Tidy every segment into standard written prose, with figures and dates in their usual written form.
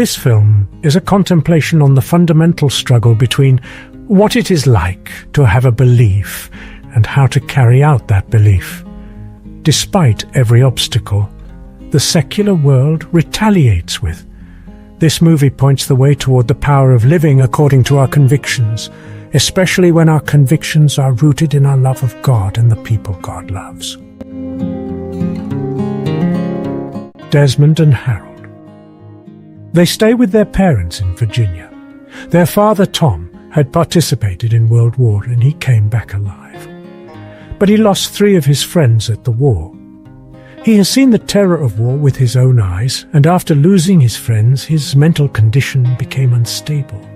This film is a contemplation on the fundamental struggle between what it is like to have a belief and how to carry out that belief. Despite every obstacle, the secular world retaliates with. This movie points the way toward the power of living according to our convictions, especially when our convictions are rooted in our love of God and the people God loves. Desmond and Harold. They stay with their parents in Virginia. Their father, Tom, had participated in World War and he came back alive. But he lost 3 of his friends at the war. He has seen the terror of war with his own eyes, and after losing his friends, his mental condition became unstable.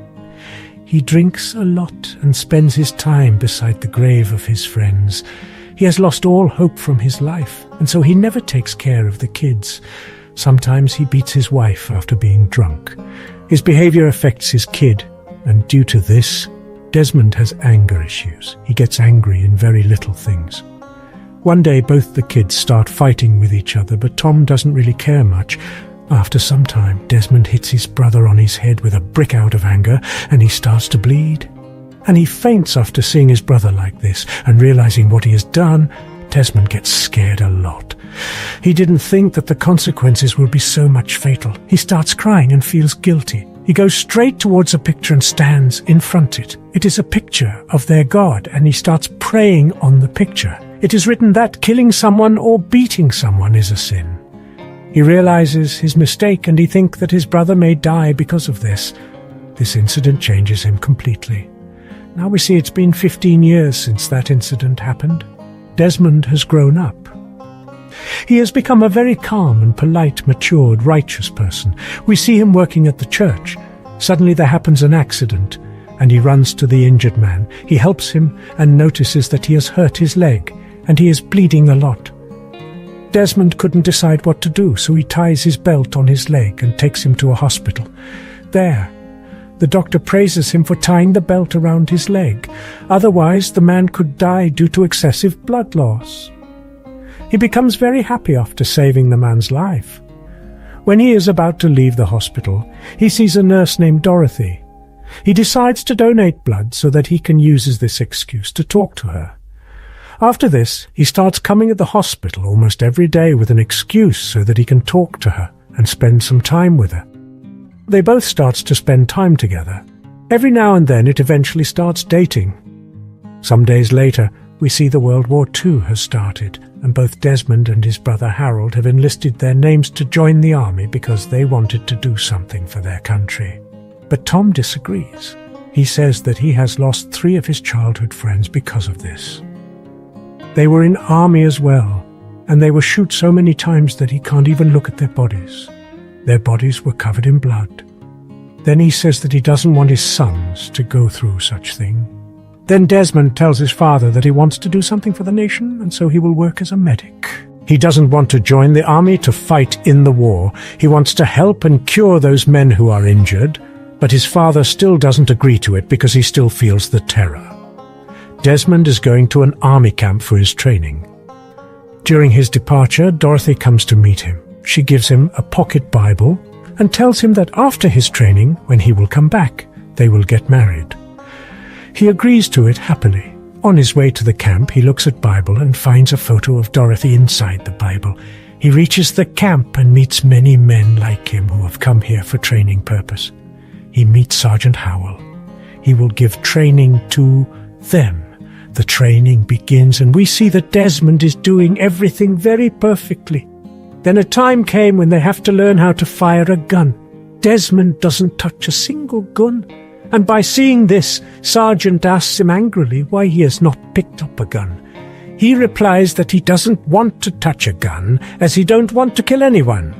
He drinks a lot and spends his time beside the grave of his friends. He has lost all hope from his life, and so he never takes care of the kids. Sometimes he beats his wife after being drunk. His behavior affects his kid, and due to this, Desmond has anger issues. He gets angry in very little things. One day both the kids start fighting with each other, but Tom doesn't really care much. After some time, Desmond hits his brother on his head with a brick out of anger, and he starts to bleed. And he faints after seeing his brother like this, and realizing what he has done, Desmond gets scared a lot. He didn't think that the consequences will be so much fatal. He starts crying and feels guilty. He goes straight towards a picture and stands in front of it. It is a picture of their God, and he starts praying on the picture. It is written that killing someone or beating someone is a sin. He realizes his mistake, and he thinks that his brother may die because of this. This incident changes him completely. Now we see it's been 15 years since that incident happened. Desmond has grown up. He has become a very calm and polite, matured, righteous person. We see him working at the church. Suddenly there happens an accident, and he runs to the injured man. He helps him and notices that he has hurt his leg, and he is bleeding a lot. Desmond couldn't decide what to do, so he ties his belt on his leg and takes him to a hospital. There, the doctor praises him for tying the belt around his leg. Otherwise, the man could die due to excessive blood loss. He becomes very happy after saving the man's life. When he is about to leave the hospital, he sees a nurse named Dorothy. He decides to donate blood so that he can use this excuse to talk to her. After this, he starts coming at the hospital almost every day with an excuse so that he can talk to her and spend some time with her. They both start to spend time together. Every now and then it eventually starts dating. Some days later, we see the World War II has started, and both Desmond and his brother Harold have enlisted their names to join the army because they wanted to do something for their country. But Tom disagrees. He says that he has lost 3 of his childhood friends because of this. They were in army as well, and they were shot so many times that he can't even look at their bodies. Their bodies were covered in blood. Then he says that he doesn't want his sons to go through such thing. Then Desmond tells his father that he wants to do something for the nation, and so he will work as a medic. He doesn't want to join the army to fight in the war. He wants to help and cure those men who are injured, but his father still doesn't agree to it because he still feels the terror. Desmond is going to an army camp for his training. During his departure, Dorothy comes to meet him. She gives him a pocket Bible and tells him that after his training, when he will come back, they will get married. He agrees to it happily. On his way to the camp, he looks at Bible and finds a photo of Dorothy inside the Bible. He reaches the camp and meets many men like him who have come here for training purpose. He meets Sergeant Howell. He will give training to them. The training begins, and we see that Desmond is doing everything very perfectly. Then a time came when they have to learn how to fire a gun. Desmond doesn't touch a single gun, and by seeing this, Sergeant asks him angrily why he has not picked up a gun. He replies that he doesn't want to touch a gun, as he don't want to kill anyone.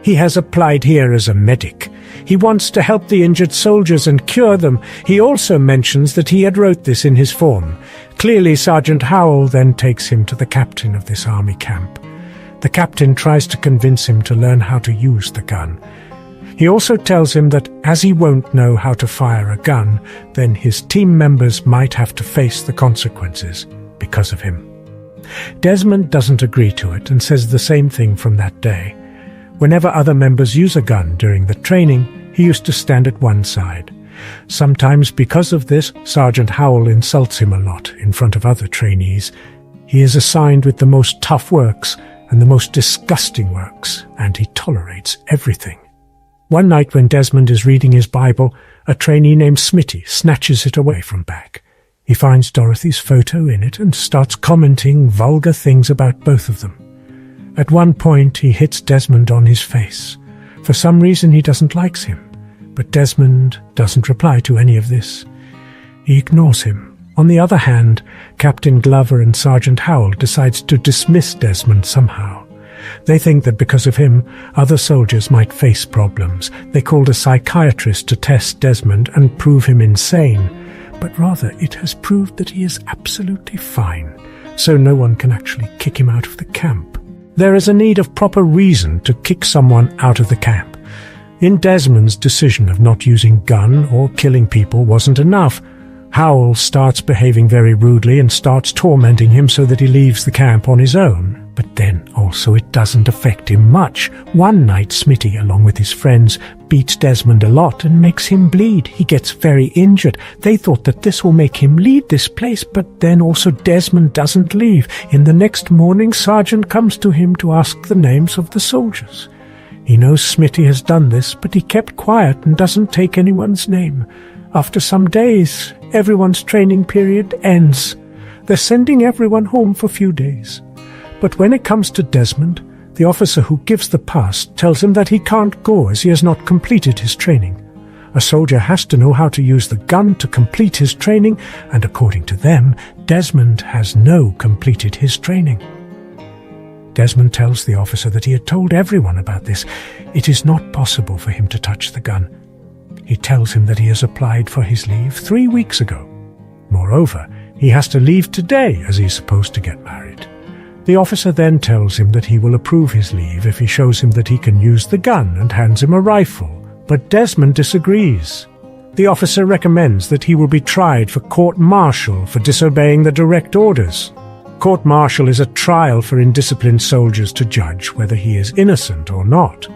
He has applied here as a medic. He wants to help the injured soldiers and cure them. He also mentions that he had wrote this in his form. Clearly, Sergeant Howell then takes him to the captain of this army camp. The captain tries to convince him to learn how to use the gun. He also tells him that as he won't know how to fire a gun, then his team members might have to face the consequences because of him. Desmond doesn't agree to it and says the same thing from that day. Whenever other members use a gun during the training, he used to stand at one side. Sometimes because of this, Sergeant Howell insults him a lot in front of other trainees. He is assigned with the most tough works and the most disgusting works, and he tolerates everything. One night when Desmond is reading his Bible, a trainee named Smitty snatches it away from back. He finds Dorothy's photo in it and starts commenting vulgar things about both of them. At one point he hits Desmond on his face. For some reason he doesn't like him, but Desmond doesn't reply to any of this. He ignores him. On the other hand, Captain Glover and Sergeant Howell decides to dismiss Desmond somehow. They think that because of him, other soldiers might face problems. They called a psychiatrist to test Desmond and prove him insane, but rather it has proved that he is absolutely fine, so no one can actually kick him out of the camp. There is a need of proper reason to kick someone out of the camp. In Desmond's decision of not using gun or killing people wasn't enough. Howell starts behaving very rudely and starts tormenting him so that he leaves the camp on his own. But then also it doesn't affect him much. One night Smitty, along with his friends, beats Desmond a lot and makes him bleed. He gets very injured. They thought that this will make him leave this place, but then also Desmond doesn't leave. In the next morning, Sergeant comes to him to ask the names of the soldiers. He knows Smitty has done this, but he kept quiet and doesn't take anyone's name. After some days, everyone's training period ends. They're sending everyone home for a few days. But when it comes to Desmond, the officer who gives the pass tells him that he can't go as he has not completed his training. A soldier has to know how to use the gun to complete his training, and according to them, Desmond has no completed his training. Desmond tells the officer that he had told everyone about this. It is not possible for him to touch the gun. He tells him that he has applied for his leave 3 weeks ago. Moreover, he has to leave today as he is supposed to get married. The officer then tells him that he will approve his leave if he shows him that he can use the gun and hands him a rifle, but Desmond disagrees. The officer recommends that he will be tried for court-martial for disobeying the direct orders. Court-martial is a trial for indisciplined soldiers to judge whether he is innocent or not.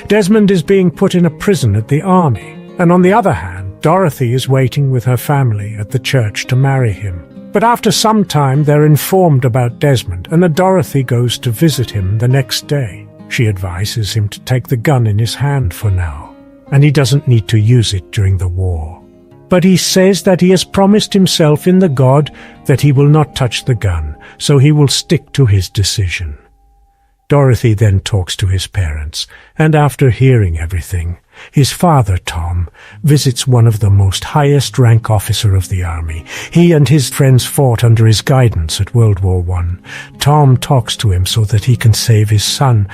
Desmond is being put in a prison at the army, and on the other hand, Dorothy is waiting with her family at the church to marry him. But after some time they're informed about Desmond, and Dorothy goes to visit him the next day. She advises him to take the gun in his hand for now, and he doesn't need to use it during the war. But he says that he has promised himself in the God that he will not touch the gun, so he will stick to his decision. Dorothy then talks to his parents, and after hearing everything, his father, Tom, visits one of the most highest-rank officer of the army. He and his friends fought under his guidance at World War I. Tom talks to him so that he can save his son.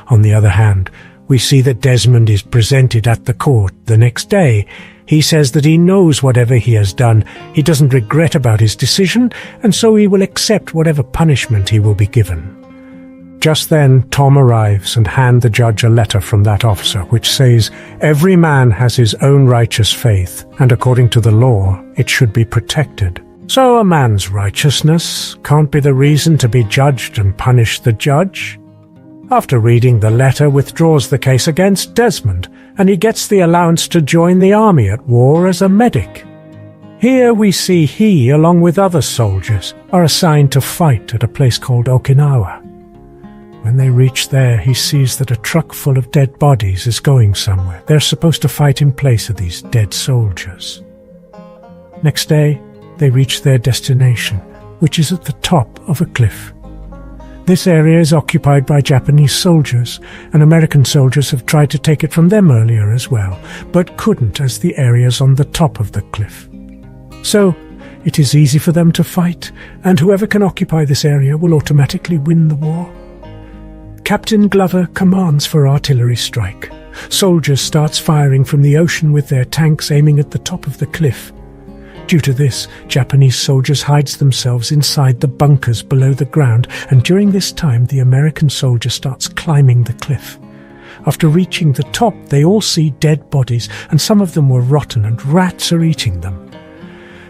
On the other hand, we see that Desmond is presented at the court the next day. He says that he knows whatever he has done. He doesn't regret about his decision, and so he will accept whatever punishment he will be given. Just then, Tom arrives and hands the judge a letter from that officer which says, "Every man has his own righteous faith, and according to the law, it should be protected. So a man's righteousness can't be the reason to be judged and punish the judge." After reading the letter, withdraws the case against Desmond, and he gets the allowance to join the army at war as a medic. Here we see he, along with other soldiers, are assigned to fight at a place called Okinawa. When they reach there, he sees that a truck full of dead bodies is going somewhere. They're supposed to fight in place of these dead soldiers. Next day, they reach their destination, which is at the top of a cliff. This area is occupied by Japanese soldiers, and American soldiers have tried to take it from them earlier as well, but couldn't as the area's on the top of the cliff. So, it is easy for them to fight, and whoever can occupy this area will automatically win the war. Captain Glover commands for artillery strike. Soldiers starts firing from the ocean with their tanks aiming at the top of the cliff. Due to this, Japanese soldiers hides themselves inside the bunkers below the ground, and during this time the American soldier starts climbing the cliff. After reaching the top, they all see dead bodies, and some of them were rotten and rats are eating them.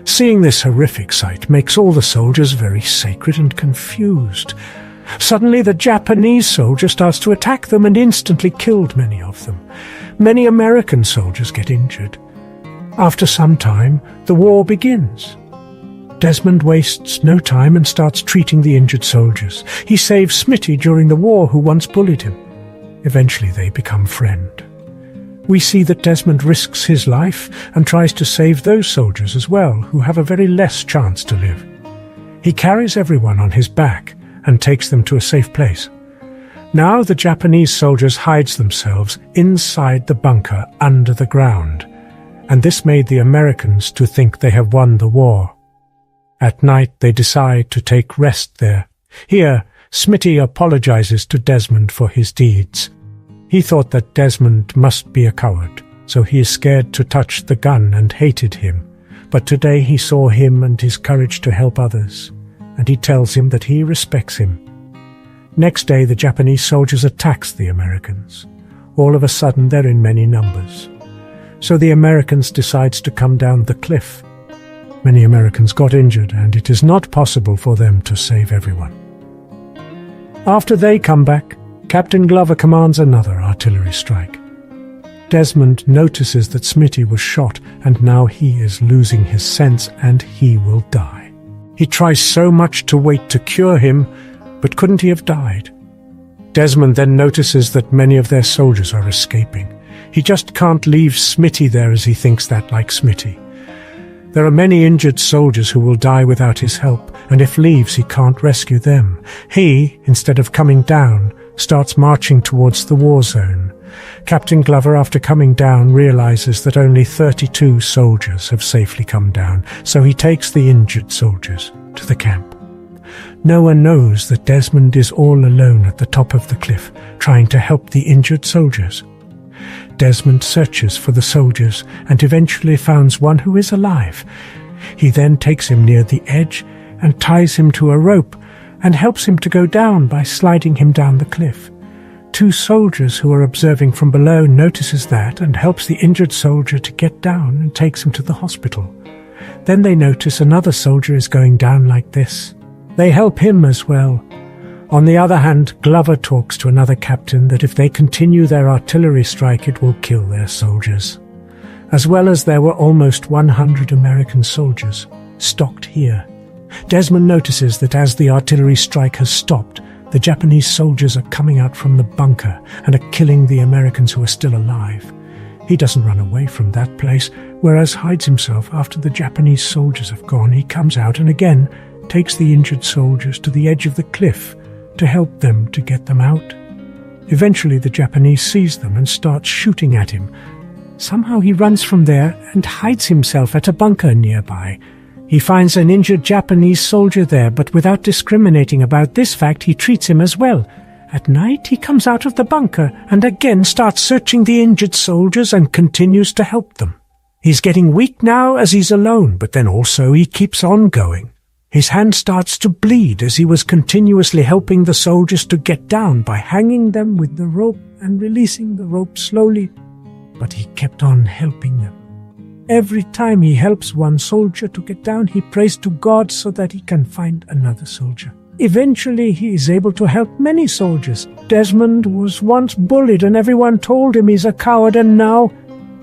Seeing this horrific sight makes all the soldiers very sacred and confused. Suddenly the Japanese soldier starts to attack them and instantly killed many of them. Many American soldiers get injured. After some time, the war begins. Desmond wastes no time and starts treating the injured soldiers. He saves Smitty during the war, who once bullied him. Eventually they become friends. We see that Desmond risks his life and tries to save those soldiers as well, who have a very less chance to live. He carries everyone on his back and takes them to a safe place. Now the Japanese soldiers hide themselves inside the bunker under the ground, and this made the Americans to think they have won the war. At night they decide to take rest there. Here, Smitty apologizes to Desmond for his deeds. He thought that Desmond must be a coward, so he is scared to touch the gun and hated him. But today he saw him and his courage to help others, and he tells him that he respects him. Next day the Japanese soldiers attacks the Americans. All of a sudden they're in many numbers. So the Americans decides to come down the cliff. Many Americans got injured, and it is not possible for them to save everyone. After they come back, Captain Glover commands another artillery strike. Desmond notices that Smitty was shot, and now he is losing his sense and he will die. He tries so much to wait to cure him, but couldn't he have died? Desmond then notices that many of their soldiers are escaping. He just can't leave Smitty there, as he thinks that, like Smitty. There are many injured soldiers who will die without his help, and if leaves he can't rescue them. He, instead of coming down, starts marching towards the war zone. Captain Glover, after coming down, realizes that only 32 soldiers have safely come down, so he takes the injured soldiers to the camp. No one knows that Desmond is all alone at the top of the cliff, trying to help the injured soldiers. Desmond searches for the soldiers and eventually finds one who is alive. He then takes him near the edge and ties him to a rope and helps him to go down by sliding him down the cliff. 2 soldiers who are observing from below notices that and helps the injured soldier to get down and takes him to the hospital. Then they notice another soldier is going down like this. They help him as well. On the other hand, Glover talks to another captain that if they continue their artillery strike, it will kill their soldiers. As well as there were almost 100 American soldiers stocked here. Desmond notices that as the artillery strike has stopped, the Japanese soldiers are coming out from the bunker and are killing the Americans who are still alive. He doesn't run away from that place, whereas hides himself after the Japanese soldiers have gone. He comes out and again takes the injured soldiers to the edge of the cliff to help them to get them out. Eventually the Japanese sees them and starts shooting at him. Somehow he runs from there and hides himself at a bunker nearby. He finds an injured Japanese soldier there, but without discriminating about this fact, he treats him as well. At night he comes out of the bunker and again starts searching the injured soldiers and continues to help them. He's getting weak now as he's alone, but then also he keeps on going. His hand starts to bleed as he was continuously helping the soldiers to get down by hanging them with the rope and releasing the rope slowly, but he kept on helping them. Every time he helps one soldier to get down, he prays to God so that he can find another soldier. Eventually, he is able to help many soldiers. Desmond was once bullied and everyone told him he's a coward, and now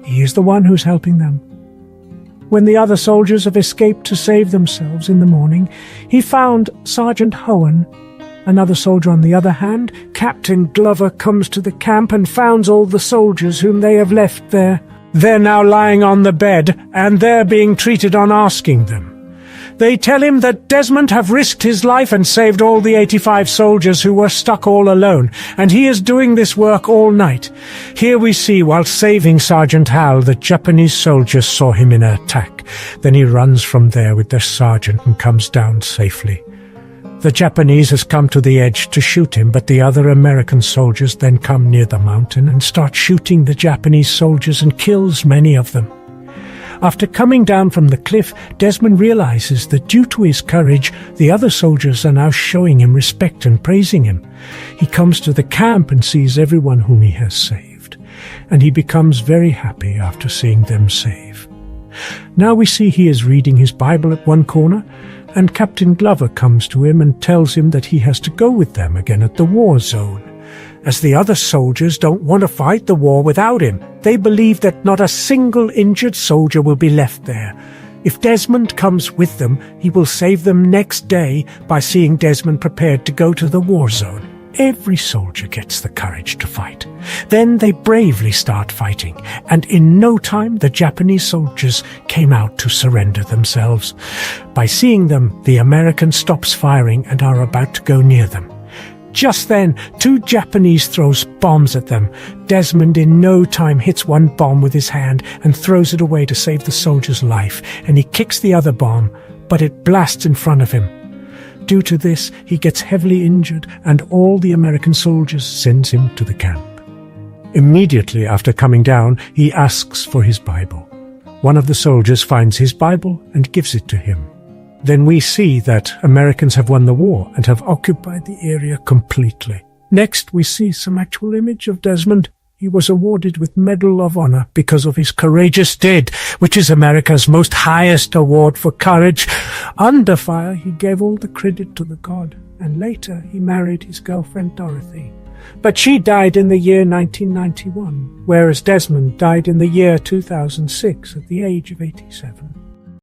he is the one who's helping them. When the other soldiers have escaped to save themselves in the morning, he found Sergeant Hohen. Another soldier on the other hand, Captain Glover, comes to the camp and finds all the soldiers whom they have left there. They're now lying on the bed, and they're being treated on asking them. They tell him that Desmond have risked his life and saved all the 85 soldiers who were stuck all alone, and he is doing this work all night. Here we see, while saving Sergeant Hal, the Japanese soldiers saw him in an attack. Then he runs from there with their sergeant and comes down safely. The Japanese has come to the edge to shoot him, but the other American soldiers then come near the mountain and start shooting the Japanese soldiers and kills many of them. After coming down from the cliff, Desmond realizes that due to his courage, the other soldiers are now showing him respect and praising him. He comes to the camp and sees everyone whom he has saved, and he becomes very happy after seeing them save. Now we see he is reading his Bible at one corner, and Captain Glover comes to him and tells him that he has to go with them again at the war zone. as the other soldiers don't want to fight the war without him. They believe that not a single injured soldier will be left there. If Desmond comes with them, he will save them next day by seeing Desmond prepared to go to the war zone. Every soldier gets the courage to fight. Then they bravely start fighting, and in no time the Japanese soldiers came out to surrender themselves. By seeing them, the American stops firing and are about to go near them. Just then, 2 Japanese throws bombs at them. Desmond in no time hits one bomb with his hand and throws it away to save the soldier's life, and he kicks the other bomb, but it blasts in front of him. Due to this, he gets heavily injured, and all the American soldiers sends him to the camp. Immediately after coming down, he asks for his Bible. One of the soldiers finds his Bible and gives it to him. Then we see that Americans have won the war and have occupied the area completely. Next, we see some actual image of Desmond. He was awarded with Medal of Honor because of his courageous deed, which is America's most highest award for courage. Under fire, he gave all the credit to the god, and later he married his girlfriend Dorothy. But she died in the year 1991, whereas Desmond died in the year 2006 at the age of 87.